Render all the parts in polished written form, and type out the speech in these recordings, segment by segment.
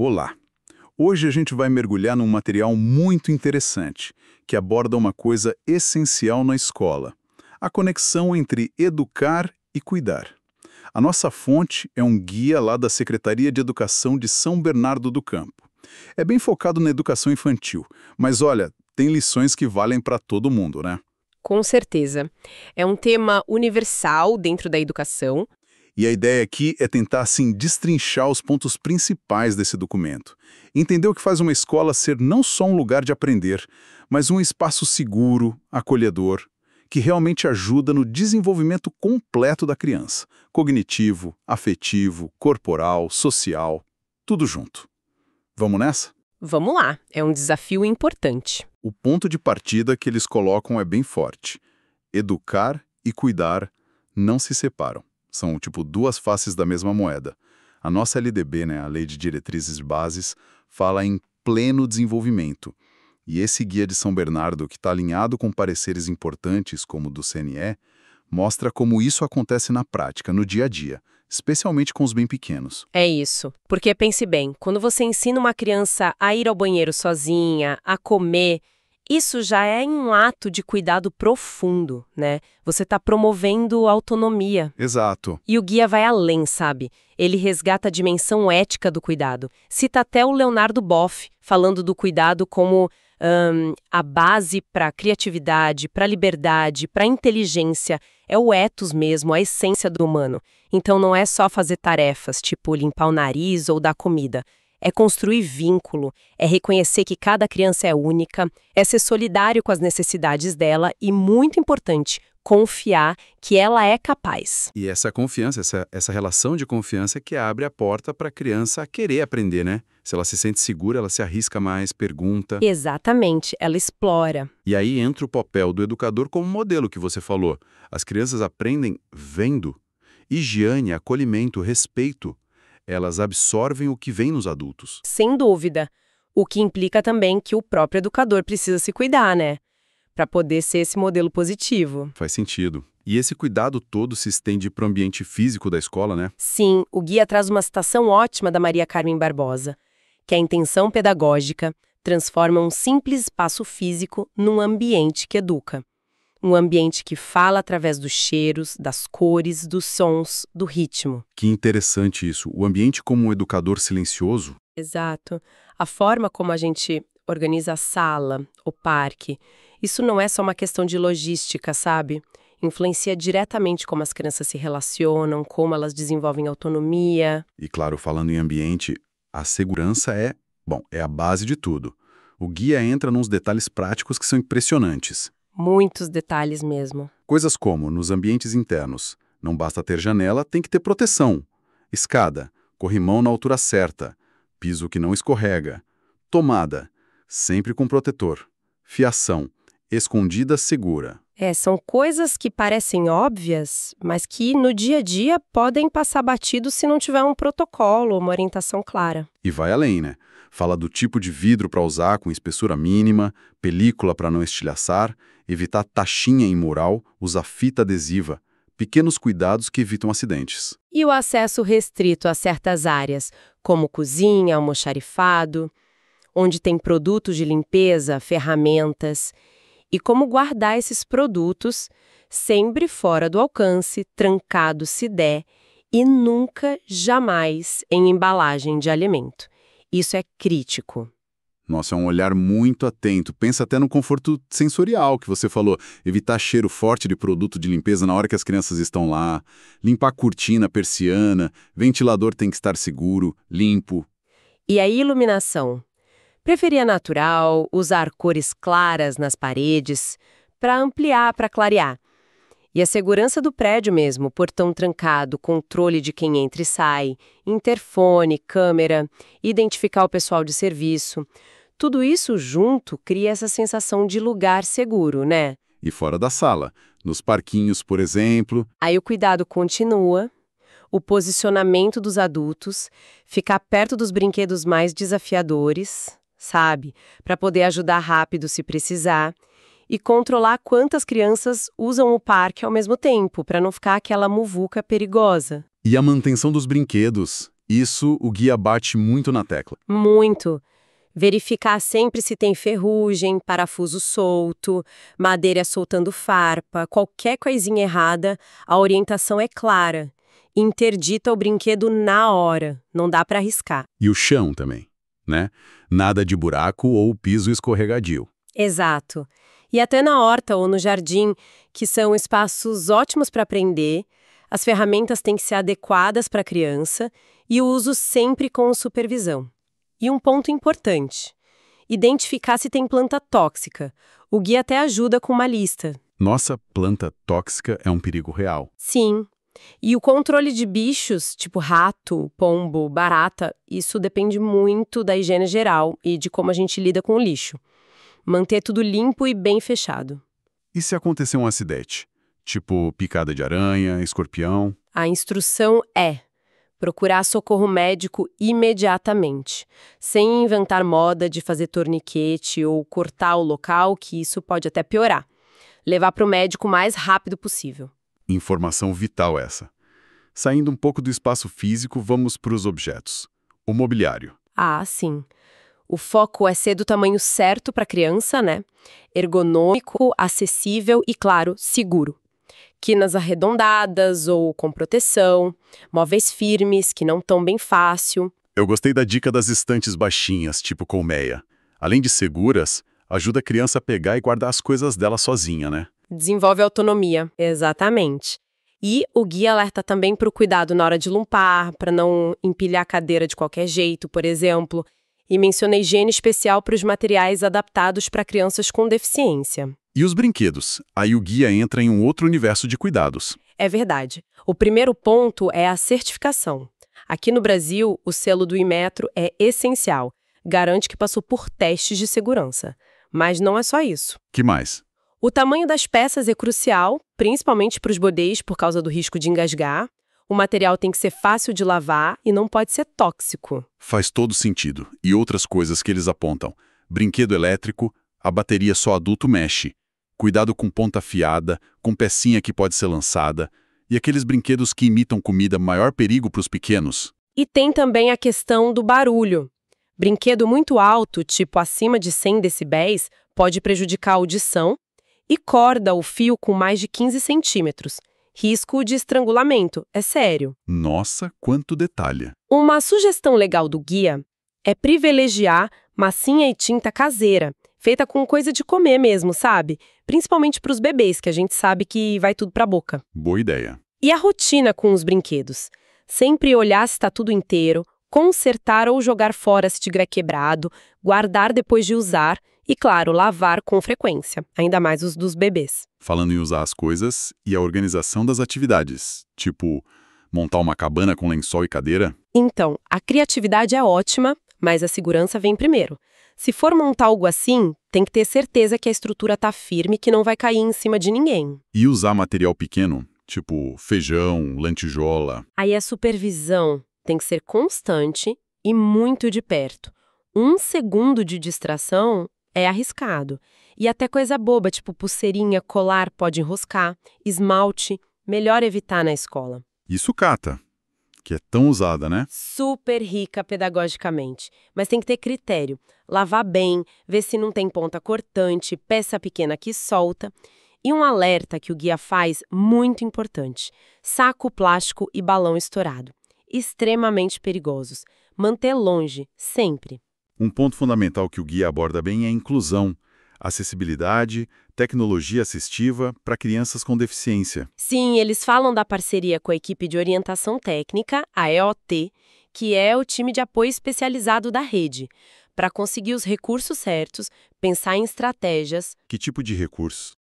Olá! Hoje a gente vai mergulhar num material muito interessante, que aborda uma coisa essencial na escola: a conexão entre educar e cuidar. A nossa fonte é um guia lá da Secretaria de Educação de São Bernardo do Campo. É bem focado na educação infantil, mas olha, tem lições que valem para todo mundo, né? Com certeza. É um tema universal dentro da educação. E a ideia aqui é tentar, assim, destrinchar os pontos principais desse documento. Entender o que faz uma escola ser não só um lugar de aprender, mas um espaço seguro, acolhedor, que realmente ajuda no desenvolvimento completo da criança. Cognitivo, afetivo, corporal, social, tudo junto. Vamos nessa? Vamos lá, é um desafio importante. O ponto de partida que eles colocam é bem forte. Educar e cuidar não se separam. São, tipo, duas faces da mesma moeda. A nossa LDB, né, a Lei de Diretrizes e Bases, fala em pleno desenvolvimento. E esse guia de São Bernardo, que está alinhado com pareceres importantes, como o do CNE, mostra como isso acontece na prática, no dia a dia, especialmente com os bem pequenos. É isso. Porque pense bem, quando você ensina uma criança a ir ao banheiro sozinha, a comer, isso já é um ato de cuidado profundo, né? Você está promovendo autonomia. Exato. E o guia vai além, sabe? Ele resgata a dimensão ética do cuidado. Cita até o Leonardo Boff, falando do cuidado como a base para a criatividade, para a liberdade, para a inteligência. É o ethos mesmo, a essência do humano. Então não é só fazer tarefas, tipo limpar o nariz ou dar comida. É construir vínculo, é reconhecer que cada criança é única, é ser solidário com as necessidades dela e, muito importante, confiar que ela é capaz. E essa confiança, essa relação de confiança é que abre a porta para a criança querer aprender, né? Se ela se sente segura, ela se arrisca mais, pergunta. Exatamente, ela explora. E aí entra o papel do educador como modelo que você falou. As crianças aprendem vendo. Higiene, acolhimento, respeito. Elas absorvem o que vem nos adultos. Sem dúvida. O que implica também que o próprio educador precisa se cuidar, né? Para poder ser esse modelo positivo. Faz sentido. E esse cuidado todo se estende para o ambiente físico da escola, né? Sim, o guia traz uma citação ótima da Maria Carmen Barbosa, que a intenção pedagógica transforma um simples espaço físico num ambiente que educa. Um ambiente que fala através dos cheiros, das cores, dos sons, do ritmo. Que interessante isso. O ambiente como um educador silencioso. Exato. A forma como a gente organiza a sala, o parque, isso não é só uma questão de logística, sabe? Influencia diretamente como as crianças se relacionam, como elas desenvolvem autonomia. E claro, falando em ambiente, a segurança é a base de tudo. O guia entra nos detalhes práticos que são impressionantes. Muitos detalhes mesmo. Coisas como, nos ambientes internos, não basta ter janela, tem que ter proteção. Escada, corrimão na altura certa, piso que não escorrega. Tomada, sempre com protetor. Fiação, escondida segura. São coisas que parecem óbvias, mas que no dia a dia podem passar batido se não tiver um protocolo, uma orientação clara. E vai além, né? Fala do tipo de vidro para usar com espessura mínima, película para não estilhaçar, evitar taxinha em mural, usar fita adesiva. Pequenos cuidados que evitam acidentes. E o acesso restrito a certas áreas, como cozinha, almoxarifado, onde tem produtos de limpeza, ferramentas. E como guardar esses produtos sempre fora do alcance, trancado se der, e nunca, jamais em embalagem de alimento. Isso é crítico. Nossa, é um olhar muito atento. Pensa até no conforto sensorial que você falou. Evitar cheiro forte de produto de limpeza na hora que as crianças estão lá. Limpar cortina, persiana. Ventilador tem que estar seguro, limpo. E a iluminação? Preferia natural, usar cores claras nas paredes, para ampliar, para clarear. E a segurança do prédio mesmo, portão trancado, controle de quem entra e sai, interfone, câmera, identificar o pessoal de serviço. Tudo isso junto cria essa sensação de lugar seguro, né? E fora da sala, nos parquinhos, por exemplo. Aí o cuidado continua, o posicionamento dos adultos, ficar perto dos brinquedos mais desafiadores, sabe? Para poder ajudar rápido se precisar. E controlar quantas crianças usam o parque ao mesmo tempo, para não ficar aquela muvuca perigosa. E a manutenção dos brinquedos. Isso o guia bate muito na tecla. Muito. Verificar sempre se tem ferrugem, parafuso solto, madeira soltando farpa, qualquer coisinha errada, a orientação é clara. Interdita o brinquedo na hora, não dá para arriscar. E o chão também, né? Nada de buraco ou piso escorregadio. Exato. E até na horta ou no jardim, que são espaços ótimos para aprender, as ferramentas têm que ser adequadas para a criança e o uso sempre com supervisão. E um ponto importante: identificar se tem planta tóxica. O guia até ajuda com uma lista. Nossa, planta tóxica é um perigo real. Sim. E o controle de bichos, tipo rato, pombo, barata, isso depende muito da higiene geral e de como a gente lida com o lixo. Manter tudo limpo e bem fechado. E se acontecer um acidente? Tipo picada de aranha, escorpião? A instrução é procurar socorro médico imediatamente, sem inventar moda de fazer torniquete ou cortar o local, que isso pode até piorar. Levar para o médico o mais rápido possível. Informação vital essa. Saindo um pouco do espaço físico, vamos para os objetos. O mobiliário. Ah, sim. O foco é ser do tamanho certo para a criança, né? Ergonômico, acessível e, claro, seguro. Quinas arredondadas ou com proteção, móveis firmes que não estão bem fácil. Eu gostei da dica das estantes baixinhas, tipo colmeia. Além de seguras, ajuda a criança a pegar e guardar as coisas dela sozinha, né? Desenvolve autonomia, exatamente. E o guia alerta também para o cuidado na hora de limpar, para não empilhar a cadeira de qualquer jeito, por exemplo. E menciona higiene especial para os materiais adaptados para crianças com deficiência. E os brinquedos? Aí o guia entra em um outro universo de cuidados. É verdade. O primeiro ponto é a certificação. Aqui no Brasil, o selo do Inmetro é essencial. Garante que passou por testes de segurança. Mas não é só isso. Que mais? O tamanho das peças é crucial, principalmente para os bebês por causa do risco de engasgar. O material tem que ser fácil de lavar e não pode ser tóxico. Faz todo sentido. E outras coisas que eles apontam. Brinquedo elétrico, a bateria só adulto mexe. Cuidado com ponta afiada, com pecinha que pode ser lançada. E aqueles brinquedos que imitam comida, maior perigo para os pequenos. E tem também a questão do barulho. Brinquedo muito alto, tipo acima de 100 decibéis, pode prejudicar a audição. E corda ou fio com mais de 15 centímetros. Risco de estrangulamento, é sério. Nossa, quanto detalhe. Uma sugestão legal do guia é privilegiar massinha e tinta caseira, feita com coisa de comer mesmo, sabe? Principalmente para os bebês, que a gente sabe que vai tudo para a boca. Boa ideia. E a rotina com os brinquedos? Sempre olhar se está tudo inteiro, consertar ou jogar fora se tiver quebrado, guardar depois de usar e, claro, lavar com frequência, ainda mais os dos bebês. Falando em usar as coisas e a organização das atividades, tipo montar uma cabana com lençol e cadeira. Então, a criatividade é ótima, mas a segurança vem primeiro. Se for montar algo assim, tem que ter certeza que a estrutura está firme e que não vai cair em cima de ninguém. E usar material pequeno, tipo feijão, lantijola. Aí a supervisão tem que ser constante e muito de perto. 1 segundo de distração é arriscado. E até coisa boba, tipo pulseirinha, colar, pode enroscar, esmalte, melhor evitar na escola. E sucata, que é tão usada, né? Super rica pedagogicamente, mas tem que ter critério. Lavar bem, ver se não tem ponta cortante, peça pequena que solta. E um alerta que o guia faz, muito importante: saco plástico e balão estourado. Extremamente perigosos. Manter longe, sempre. Um ponto fundamental que o guia aborda bem é a inclusão, acessibilidade, tecnologia assistiva para crianças com deficiência. Sim, eles falam da parceria com a equipe de orientação técnica, a EOT, que é o time de apoio especializado da rede, para conseguir os recursos certos, pensar em estratégias. Que tipo de recurso?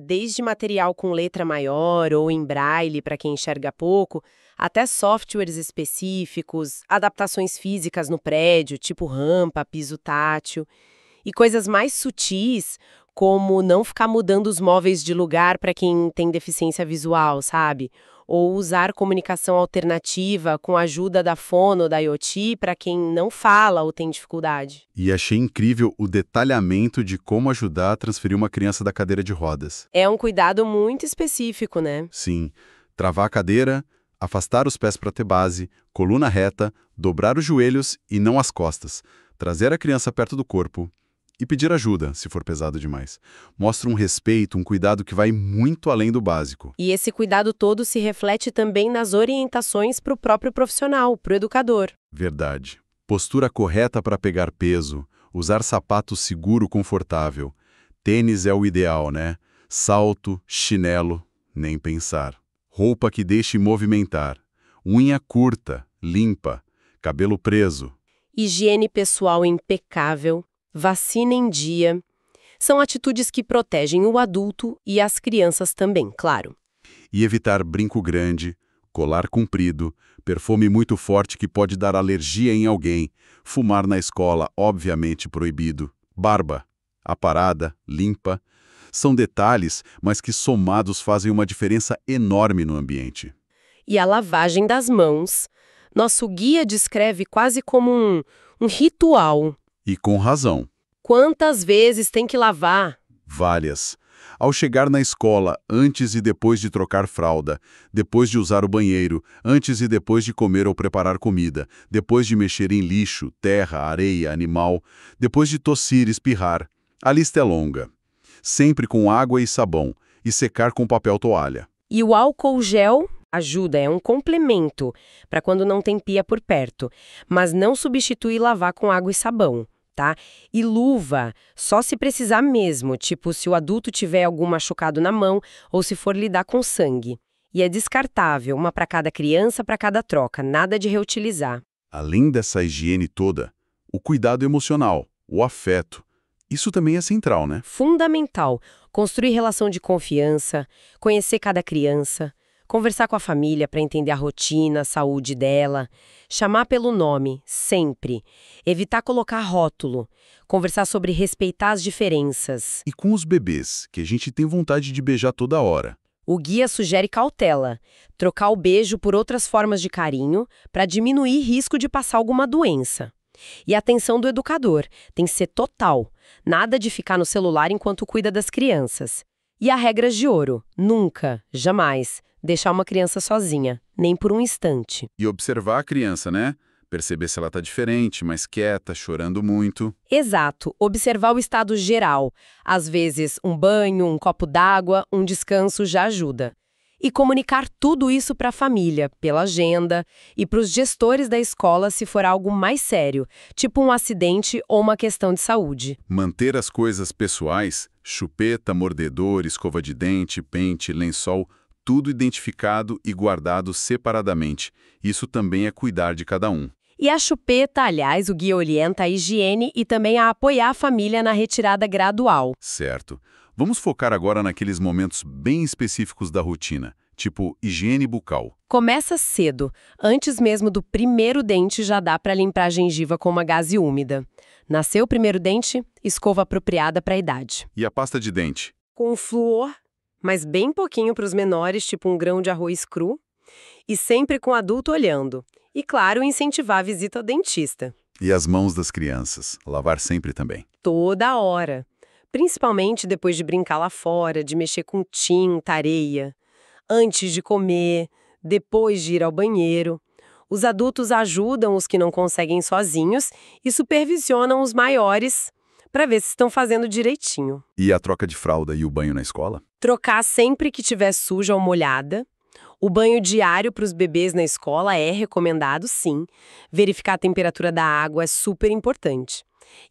Desde material com letra maior ou em braille para quem enxerga pouco, até softwares específicos, adaptações físicas no prédio, tipo rampa, piso tátil, e coisas mais sutis, como não ficar mudando os móveis de lugar para quem tem deficiência visual, sabe? Ou usar comunicação alternativa com a ajuda da fono ou da IoT para quem não fala ou tem dificuldade. E achei incrível o detalhamento de como ajudar a transferir uma criança da cadeira de rodas. É um cuidado muito específico, né? Sim, travar a cadeira, Afastar os pés para ter base, coluna reta, dobrar os joelhos e não as costas, trazer a criança perto do corpo e pedir ajuda, se for pesado demais. Mostra um respeito, um cuidado que vai muito além do básico. E esse cuidado todo se reflete também nas orientações para o próprio profissional, para o educador. Verdade. Postura correta para pegar peso, usar sapato seguro, confortável. Tênis é o ideal, né? Salto, chinelo, nem pensar. Roupa que deixe movimentar. Unha curta, limpa. Cabelo preso. Higiene pessoal impecável, vacina em dia. São atitudes que protegem o adulto e as crianças também, claro. E evitar brinco grande, colar comprido, perfume muito forte que pode dar alergia em alguém, fumar na escola, obviamente proibido, barba, aparada, limpa. São detalhes, mas que somados fazem uma diferença enorme no ambiente. E a lavagem das mãos. Nosso guia descreve quase como um ritual. E com razão. Quantas vezes tem que lavar? Várias. Ao chegar na escola, antes e depois de trocar fralda, depois de usar o banheiro, antes e depois de comer ou preparar comida, depois de mexer em lixo, terra, areia, animal, depois de tossir, espirrar. A lista é longa. Sempre com água e sabão, e secar com papel toalha. E o álcool gel ajuda, é um complemento para quando não tem pia por perto, mas não substitui lavar com água e sabão. Tá? E luva, só se precisar mesmo, tipo se o adulto tiver algum machucado na mão ou se for lidar com sangue. E é descartável, uma para cada criança, para cada troca, nada de reutilizar. Além dessa higiene toda, o cuidado emocional, o afeto, isso também é central, né? Fundamental, construir relação de confiança, conhecer cada criança, conversar com a família para entender a rotina, a saúde dela, chamar pelo nome, sempre, evitar colocar rótulo, conversar sobre respeitar as diferenças. E com os bebês, que a gente tem vontade de beijar toda hora. O guia sugere cautela, trocar o beijo por outras formas de carinho para diminuir risco de passar alguma doença. E a atenção do educador tem que ser total, nada de ficar no celular enquanto cuida das crianças. E há regras de ouro, nunca, jamais, deixar uma criança sozinha, nem por um instante. E observar a criança, né? Perceber se ela está diferente, mais quieta, chorando muito. Exato, observar o estado geral. Às vezes, um banho, um copo d'água, um descanso já ajuda. E comunicar tudo isso para a família, pela agenda, e para os gestores da escola se for algo mais sério, tipo um acidente ou uma questão de saúde. Manter as coisas pessoais, chupeta, mordedor, escova de dente, pente, lençol, tudo identificado e guardado separadamente. Isso também é cuidar de cada um. E a chupeta, aliás, o guia orienta a higiene e também a apoiar a família na retirada gradual. Certo. Vamos focar agora naqueles momentos bem específicos da rotina, tipo higiene bucal. Começa cedo. Antes mesmo do primeiro dente já dá para limpar a gengiva com uma gaze úmida. Nasceu o primeiro dente, escova apropriada para a idade. E a pasta de dente? Com flúor, mas bem pouquinho para os menores, tipo um grão de arroz cru. E sempre com o adulto olhando. E, claro, incentivar a visita ao dentista. E as mãos das crianças, lavar sempre também. Toda hora. Principalmente depois de brincar lá fora, de mexer com tinta, areia. Antes de comer, depois de ir ao banheiro. Os adultos ajudam os que não conseguem sozinhos e supervisionam os maiores para ver se estão fazendo direitinho. E a troca de fralda e o banho na escola? Trocar sempre que tiver suja ou molhada. O banho diário para os bebês na escola é recomendado, sim. Verificar a temperatura da água é super importante.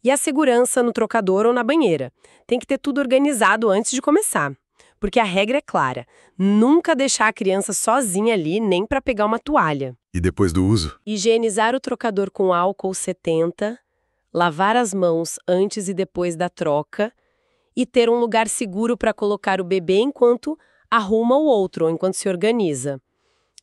E a segurança no trocador ou na banheira. Tem que ter tudo organizado antes de começar. Porque a regra é clara, nunca deixar a criança sozinha ali nem para pegar uma toalha. E depois do uso? Higienizar o trocador com álcool 70, lavar as mãos antes e depois da troca e ter um lugar seguro para colocar o bebê enquanto arruma o outro, ou enquanto se organiza.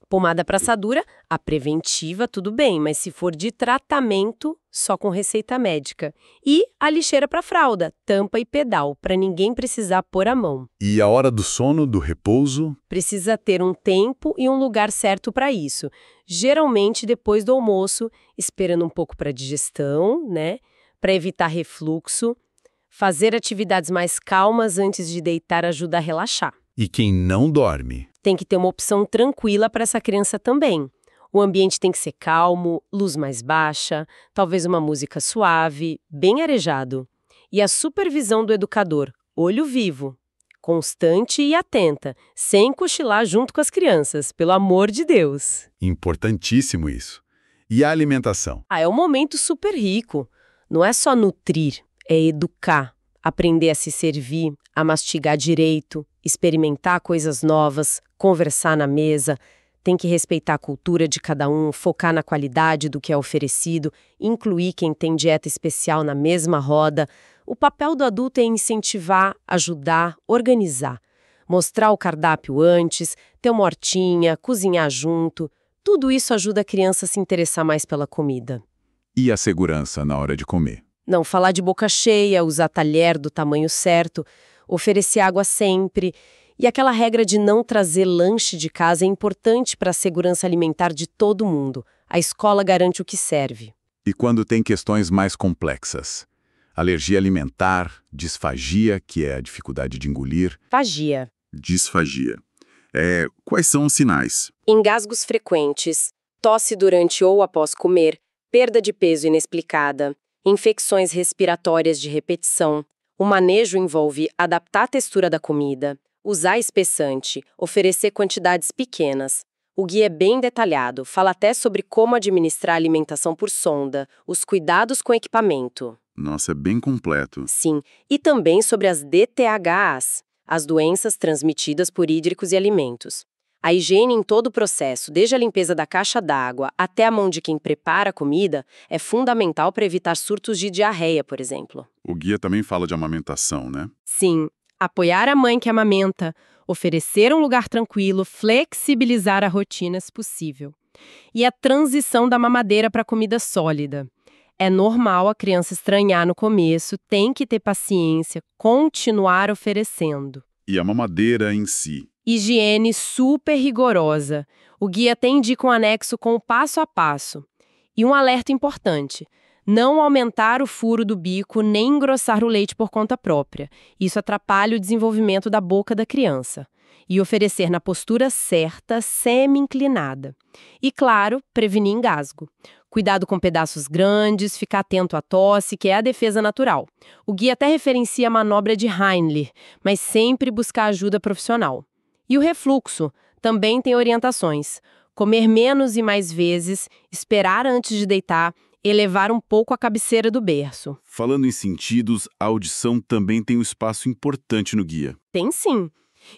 Pomada para assadura, a preventiva, tudo bem, mas se for de tratamento, só com receita médica. E a lixeira para fralda, tampa e pedal, para ninguém precisar pôr a mão. E a hora do sono, do repouso? Precisa ter um tempo e um lugar certo para isso. Geralmente depois do almoço, esperando um pouco para digestão, né? Para evitar refluxo. Fazer atividades mais calmas antes de deitar ajuda a relaxar. E quem não dorme? Tem que ter uma opção tranquila para essa criança também. O ambiente tem que ser calmo, luz mais baixa, talvez uma música suave, bem arejado. E a supervisão do educador, olho vivo, constante e atenta, sem cochilar junto com as crianças, pelo amor de Deus. Importantíssimo isso. E a alimentação? É um momento super rico. Não é só nutrir, é educar, aprender a se servir, a mastigar direito, experimentar coisas novas, conversar na mesa. Tem que respeitar a cultura de cada um, focar na qualidade do que é oferecido, incluir quem tem dieta especial na mesma roda. O papel do adulto é incentivar, ajudar, organizar. Mostrar o cardápio antes, ter uma hortinha, cozinhar junto. Tudo isso ajuda a criança a se interessar mais pela comida. E a segurança na hora de comer? Não falar de boca cheia, usar talher do tamanho certo, oferecer água sempre. E aquela regra de não trazer lanche de casa é importante para a segurança alimentar de todo mundo. A escola garante o que serve. E quando tem questões mais complexas? Alergia alimentar, disfagia, que é a dificuldade de engolir. Fagia. Disfagia. Quais são os sinais? Engasgos frequentes, tosse durante ou após comer, perda de peso inexplicada, infecções respiratórias de repetição. O manejo envolve adaptar a textura da comida, usar espessante, oferecer quantidades pequenas. O guia é bem detalhado, fala até sobre como administrar a alimentação por sonda, os cuidados com o equipamento. Nossa, é bem completo. Sim, e também sobre as DTHAs, as doenças transmitidas por hídricos e alimentos. A higiene em todo o processo, desde a limpeza da caixa d'água até a mão de quem prepara a comida, é fundamental para evitar surtos de diarreia, por exemplo. O guia também fala de amamentação, né? Sim, apoiar a mãe que amamenta, oferecer um lugar tranquilo, flexibilizar a rotina se possível. E a transição da mamadeira para comida sólida. É normal a criança estranhar no começo, tem que ter paciência, continuar oferecendo. E a mamadeira em si? Higiene super rigorosa. O guia até indica um anexo com o passo a passo. E um alerta importante: não aumentar o furo do bico nem engrossar o leite por conta própria. Isso atrapalha o desenvolvimento da boca da criança. E oferecer na postura certa, semi-inclinada. E, claro, prevenir engasgo. Cuidado com pedaços grandes, ficar atento à tosse, que é a defesa natural. O guia até referencia a manobra de Heimlich, mas sempre buscar ajuda profissional. E o refluxo também tem orientações. Comer menos e mais vezes, esperar antes de deitar, elevar um pouco a cabeceira do berço. Falando em sentidos, a audição também tem um espaço importante no guia. Tem sim.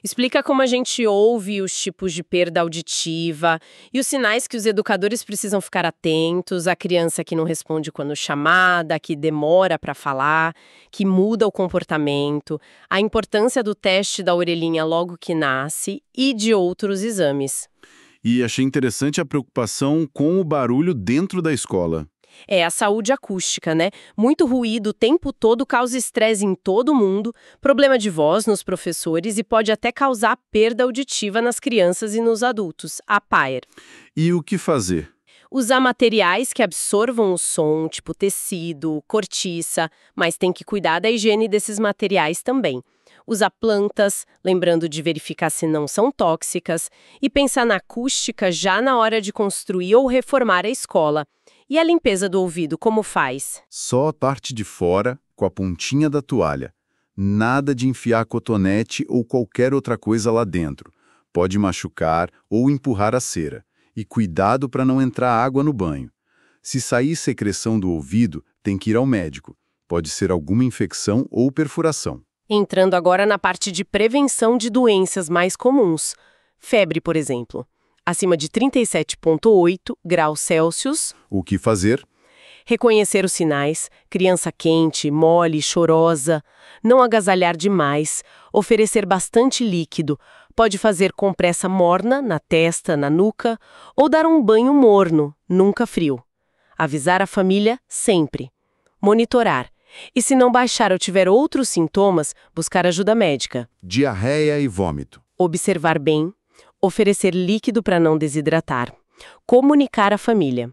Explica como a gente ouve os tipos de perda auditiva e os sinais que os educadores precisam ficar atentos, a criança que não responde quando chamada, que demora para falar, que muda o comportamento, a importância do teste da orelhinha logo que nasce e de outros exames. E achei interessante a preocupação com o barulho dentro da escola. É a saúde acústica, né? Muito ruído o tempo todo causa estresse em todo mundo, problema de voz nos professores e pode até causar perda auditiva nas crianças e nos adultos, a PAER. E o que fazer? Usar materiais que absorvam o som, tipo tecido, cortiça, mas tem que cuidar da higiene desses materiais também. Usar plantas, lembrando de verificar se não são tóxicas, e pensar na acústica já na hora de construir ou reformar a escola. E a limpeza do ouvido, como faz? Só a parte de fora, com a pontinha da toalha. Nada de enfiar cotonete ou qualquer outra coisa lá dentro. Pode machucar ou empurrar a cera. E cuidado para não entrar água no banho. Se sair secreção do ouvido, tem que ir ao médico. Pode ser alguma infecção ou perfuração. Entrando agora na parte de prevenção de doenças mais comuns. Febre, por exemplo. Acima de 37,8 graus Celsius. O que fazer? Reconhecer os sinais, criança quente, mole, chorosa, não agasalhar demais, oferecer bastante líquido, pode fazer compressa morna na testa, na nuca, ou dar um banho morno, nunca frio. Avisar a família sempre. Monitorar. E se não baixar ou tiver outros sintomas, buscar ajuda médica. Diarreia e vômito. Observar bem. Oferecer líquido para não desidratar. Comunicar à família.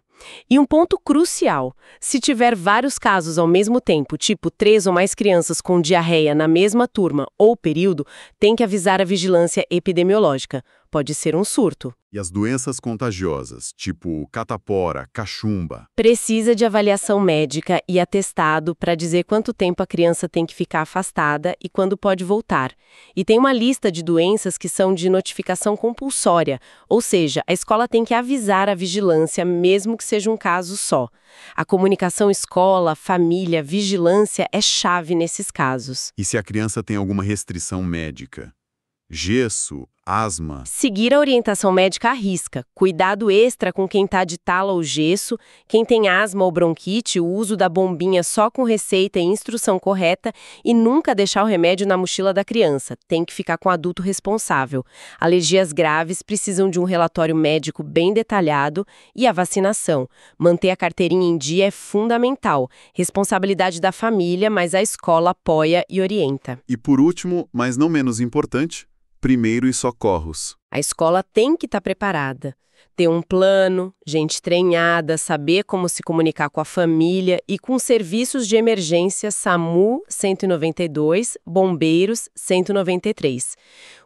E um ponto crucial, se tiver vários casos ao mesmo tempo, tipo 3 ou mais crianças com diarreia na mesma turma ou período, tem que avisar a vigilância epidemiológica. pode ser um surto. E as doenças contagiosas, tipo catapora, cachumba? Precisa de avaliação médica e atestado para dizer quanto tempo a criança tem que ficar afastada e quando pode voltar. E tem uma lista de doenças que são de notificação compulsória, ou seja, a escola tem que avisar a vigilância, mesmo que seja um caso só. A comunicação escola, família, vigilância é chave nesses casos. E se a criança tem alguma restrição médica? Gesso, asma? Seguir a orientação médica à risca, cuidado extra com quem está de tala ou gesso, quem tem asma ou bronquite, o uso da bombinha só com receita e instrução correta e nunca deixar o remédio na mochila da criança, tem que ficar com o adulto responsável. Alergias graves precisam de um relatório médico bem detalhado e a vacinação. Manter a carteirinha em dia é fundamental, responsabilidade da família, mas a escola apoia e orienta. E por último, mas não menos importante, primeiros socorros. A escola tem que estar preparada, ter um plano, gente treinada, saber como se comunicar com a família e com serviços de emergência SAMU 192, Bombeiros 193.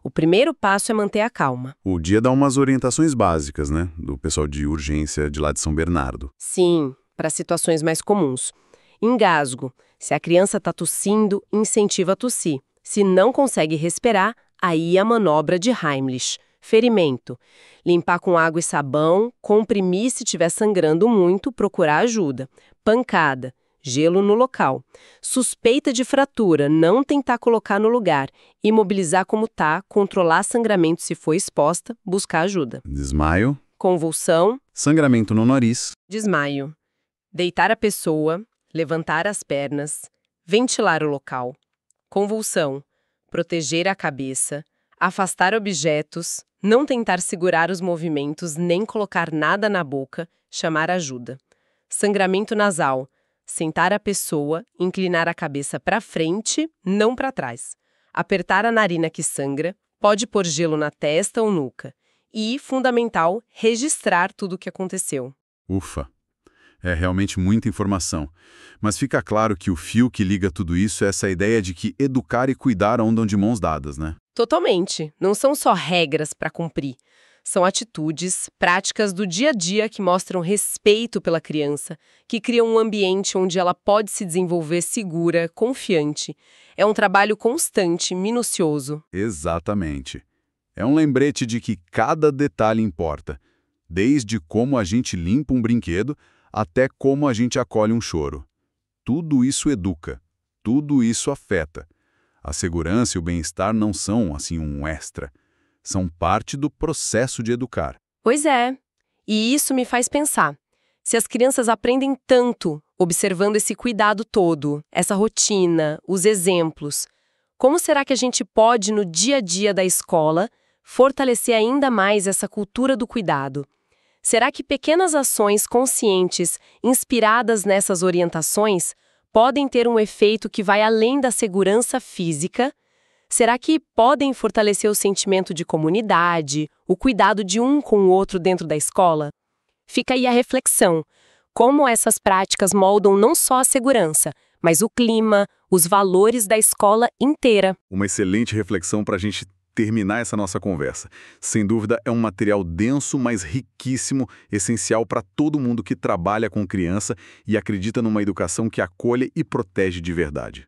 O primeiro passo é manter a calma. O dia dá umas orientações básicas, né? Do pessoal de urgência de lá de São Bernardo. Sim, para situações mais comuns. Engasgo. Se a criança está tossindo, incentiva a tossir. Se não consegue respirar, aí a manobra de Heimlich. Ferimento. Limpar com água e sabão, comprimir se estiver sangrando muito, procurar ajuda. Pancada. Gelo no local. Suspeita de fratura, não tentar colocar no lugar. Imobilizar como tá, controlar sangramento se for exposta, buscar ajuda. Desmaio. Convulsão. Sangramento no nariz. Desmaio. Deitar a pessoa, levantar as pernas, ventilar o local. Convulsão. Proteger a cabeça, afastar objetos, não tentar segurar os movimentos nem colocar nada na boca, chamar ajuda. Sangramento nasal, sentar a pessoa, inclinar a cabeça para frente, não para trás. Apertar a narina que sangra, pode pôr gelo na testa ou nuca. E, fundamental, registrar tudo o que aconteceu. Ufa! É realmente muita informação. Mas fica claro que o fio que liga tudo isso é essa ideia de que educar e cuidar andam de mãos dadas, né? Totalmente. Não são só regras para cumprir. São atitudes, práticas do dia a dia que mostram respeito pela criança, que criam um ambiente onde ela pode se desenvolver segura, confiante. É um trabalho constante, minucioso. Exatamente. É um lembrete de que cada detalhe importa, desde como a gente limpa um brinquedo até como a gente acolhe um choro. Tudo isso educa, tudo isso afeta. A segurança e o bem-estar não são, assim, um extra. São parte do processo de educar. Pois é. E isso me faz pensar. Se as crianças aprendem tanto observando esse cuidado todo, essa rotina, os exemplos, como será que a gente pode, no dia a dia da escola, fortalecer ainda mais essa cultura do cuidado? Será que pequenas ações conscientes, inspiradas nessas orientações, podem ter um efeito que vai além da segurança física? Será que podem fortalecer o sentimento de comunidade, o cuidado de um com o outro dentro da escola? Fica aí a reflexão. Como essas práticas moldam não só a segurança, mas o clima, os valores da escola inteira. Uma excelente reflexão para a gente terminar essa nossa conversa. Sem dúvida, é um material denso, mas riquíssimo, essencial para todo mundo que trabalha com criança e acredita numa educação que acolhe e protege de verdade.